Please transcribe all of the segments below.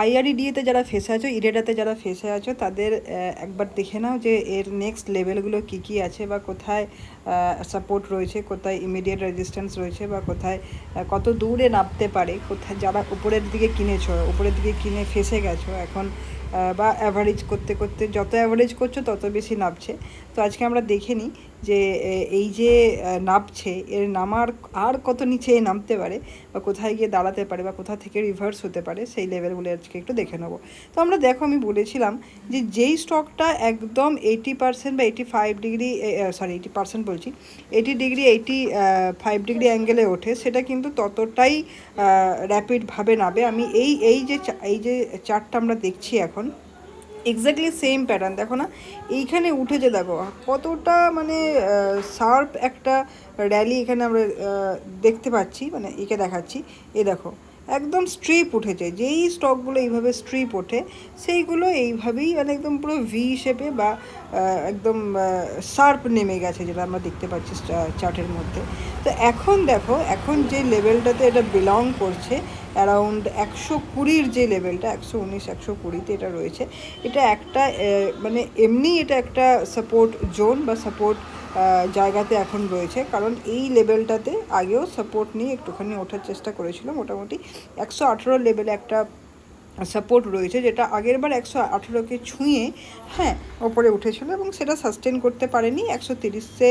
আইআরইডিএতে যারা ফেসে আছো, ইরেডাতে যারা ফেসে আছো, তাদের একবার দেখে নাও যে এর নেক্সট লেভেলগুলো কী কী আছে, বা কোথায় সাপোর্ট রয়েছে, কোথায় ইমিডিয়েট রেজিস্ট্যান্স রয়েছে, বা কোথায় কত দূরে নামতে পারে, কোথায় যারা উপরের দিকে কিনেছো, উপরের দিকে কিনে ফেসে গেছো এখন, বা অ্যাভারেজ করতে করতে যত অ্যাভারেজ করছো তত বেশি নামছে। তো আজকে আমরা দেখে নিই যে এই যে নামছে, এর নামার আর কত নিচে নামতে পারে, বা কোথায় গিয়ে দাঁড়াতে পারে, বা কোথা থেকে রিভার্স হতে পারে, সেই লেভেলগুলো আজকে একটু দেখে নেবো। তো আমরা দেখো, আমি বলেছিলাম যে যেই স্টকটা একদম 80% বা 85 ডিগ্রি, সরি 80% বলছি, 80 ডিগ্রি 85 ডিগ্রি অ্যাঙ্গেলে ওঠে, সেটা কিন্তু ততটাই র্যাপিডভাবে নামে। আমি এই যে চার্টটা আমরা দেখছি এখন, এক্স্যাক্টলি সেম প্যাটার্ন দেখো না, এইখানে উঠেছে দেখো কতটা মানে শার্প একটা র্যালি এখানে আমরা দেখতে পাচ্ছি, মানে একে দেখাচ্ছি, এ দেখো একদম স্ট্রিপ উঠেছে। যেই স্টকগুলো এইভাবে স্ট্রিপ ওঠে সেইগুলো এইভাবেই মানে একদম পুরো ভি শেপে বা একদম শার্প নেমে গেছে, যেটা আমরা দেখতে পাচ্ছি চার্টের মধ্যে। তো এখন দেখো, এখন যে লেভেলটাতে এটা বিলং করছে, অ্যারাউন্ড 120-র যে লেভেলটা, 119 120-তে এটা রয়েছে, এটা একটা মানে এমনি এটা একটা সাপোর্ট জোন বা সাপোর্ট জায়গাতে এখন রয়েছে। কারণ এই লেভেলটাতে আগেও সাপোর্ট নিয়ে একটুখানি ওঠার চেষ্টা করেছিল, মোটামুটি 118 লেভেলে একটা সাপোর্ট রয়েছে, যেটা আগের বার 118কে ছুঁয়ে হ্যাঁ ওপরে উঠেছিল, এবং সেটা সাস্টেন করতে পারেনি, 130-এ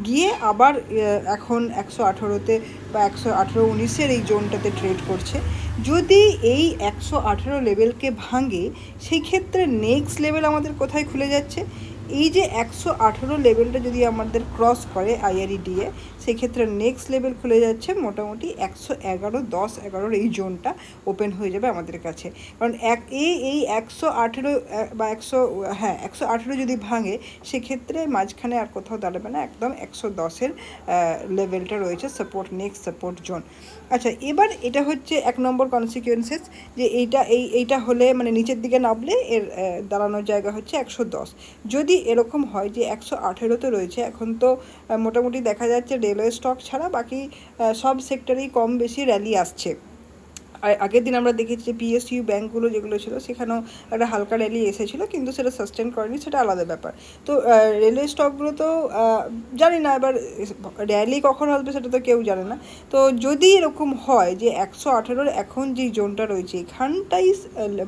গিয়ে আবার এখন 118তে বা 118-19-এর এই জোনটাতে ট্রেড করছে। যদি এই 118 লেভেলকে ভাঙে, সেই ক্ষেত্রে নেক্সট লেভেল আমাদের কোথায় খুলে যাচ্ছে, এই যে 118 লেভেলটা যদি আমাদের ক্রস করে আইআরইডিএ, সেক্ষেত্রে নেক্সট লেভেল খুলে যাচ্ছে মোটামুটি 111, 10-11 এই জোনটা ওপেন হয়ে যাবে আমাদের কাছে। কারণ এই 118 বা 118 যদি ভাঙে, সেক্ষেত্রে মাঝখানে আর কোথাও দাঁড়াবে না, একদম 110-এর লেভেলটা রয়েছে সাপোর্ট, নেক্সট সাপোর্ট জোন। আচ্ছা, এবার এটা হচ্ছে 1 নম্বর কনসিকুয়েন্সেস, যে এইটা হলে মানে নিচের দিকে নামলে এর দাঁড়ানোর জায়গা হচ্ছে 110। যদি এরকম হয় যে 118-তে রয়েছে, এখন তো মোটামুটি দেখা যাচ্ছে রেলওয়ে স্টক ছাড়া বাকি সব সেক্টরেই কম বেশি র্যালি আসছে। আগের দিন আমরা দেখেছি যে পিএসইউ ব্যাঙ্কগুলো যেগুলো ছিল, সেখানেও একটা হালকা র্যালি এসেছিলো, কিন্তু সেটা সাস্টেন করেনি, সেটা আলাদা ব্যাপার। তো রেলওয়ে স্টকগুলো তো জানি না, এবার র্যালি কখন আসবে সেটা তো কেউ জানে না। তো যদি এরকম হয় যে 118-র এখন যেই জোনটা রয়েছে, এখানটাই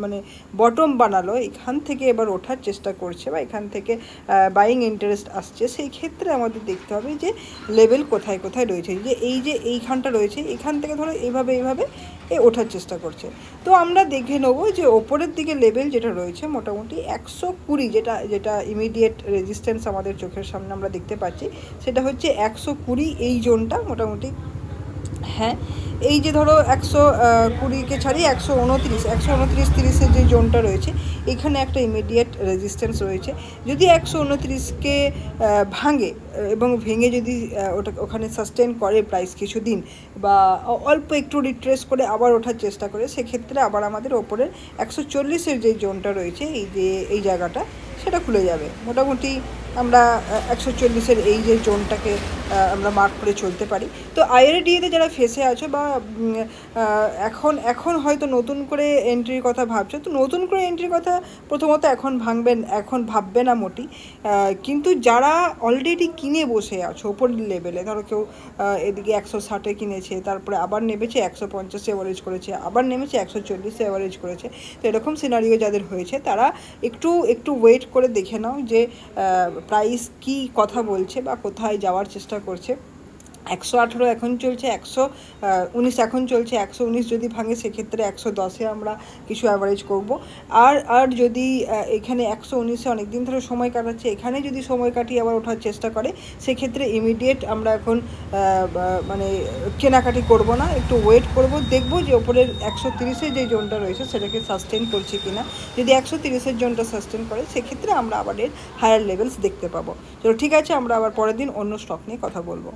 মানে বটম বানালো, এখান থেকে এবার ওঠার চেষ্টা করছে, বা এখান থেকে বাইং ইন্টারেস্ট আসছে, সেই ক্ষেত্রে আমাদের দেখতে হবে যে লেভেল কোথায় কোথায় রয়েছে। যে এইখানটা রয়েছে, এখান থেকে ধরো এইভাবে ওঠার চেষ্টা করছে। তো আমরা দেখে নেবো যে ওপরের দিকে লেভেল যেটা রয়েছে মোটামুটি 120, যেটা ইমিডিয়েট রেজিস্ট্যান্স আমাদের চোখের সামনে আমরা দেখতে পাচ্ছি, সেটা হচ্ছে 120 এই জোনটা মোটামুটি। হ্যাঁ, এই যে ধরো 120কে ছাড়িয়ে 129-30-এর যে জোনটা রয়েছে, এখানে একটা ইমিডিয়েট রেজিস্ট্যান্স রয়েছে। যদি 129কে ভাঙে, এবং ভেঙে যদি ওখানে সাস্টেন করে প্রাইস কিছুদিন, বা অল্প একটু রিট্রেস করে আবার ওঠার চেষ্টা করে, সেক্ষেত্রে আবার আমাদের ওপরের 140-এর যে জোনটা রয়েছে, এই জায়গাটা, সেটা খুলে যাবে। মোটামুটি আমরা 140-এর এই যে জোনটাকে আমরা মার্ক করে চলতে পারি। তো আইআরডিএতে যারা ফেসে আছো, বা এখন হয়তো নতুন করে এন্ট্রির কথা ভাবছো, তো নতুন করে এন্ট্রির কথা প্রথমত এখন ভাববে না মোটি। কিন্তু যারা অলরেডি কিনে বসে আছো ওপরের লেভেলে, ধরো কেউ এদিকে 160-এ কিনেছে, তারপরে আবার নেমেছে 150-এ অ্যাভারেজ করেছে, আবার নেমেছে 140-এ অ্যাভারেজ করেছে, তো এরকম সিনারিও যাদের হয়েছে, তারা একটু ওয়েট করে দেখে নাও যে প্রাইস কি কথা বলছে বা কোথায় যাওয়ার চেষ্টা করছে। 118 এখন চলছে, 119 এখন চলছে, 119 যদি ভাঙে, সেক্ষেত্রে 110-এ আমরা কিছু অ্যাভারেজ করব। আর যদি এখানে 119-এ অনেক দিন ধরে সময় কাটাচ্ছে, এখানে যদি সময় কাটিয়ে আবার ওঠার চেষ্টা করে, সেক্ষেত্রে ইমিডিয়েট আমরা এখন মানে কেনাকাটি করব না, একটু ওয়েট করব, দেখব যে ওপরের 130-এর যে জোনটা রয়েছে সেটাকে সাস্টেন করছে কিনা। যদি 130-এর জোনটা সাস্টেন করে, সেক্ষেত্রে আমরা আবার এর হায়ার লেভেলস দেখতে পাবো। তো ঠিক আছে, আমরা আবার পরের দিন অন্য স্টক নিয়ে কথা বলবো।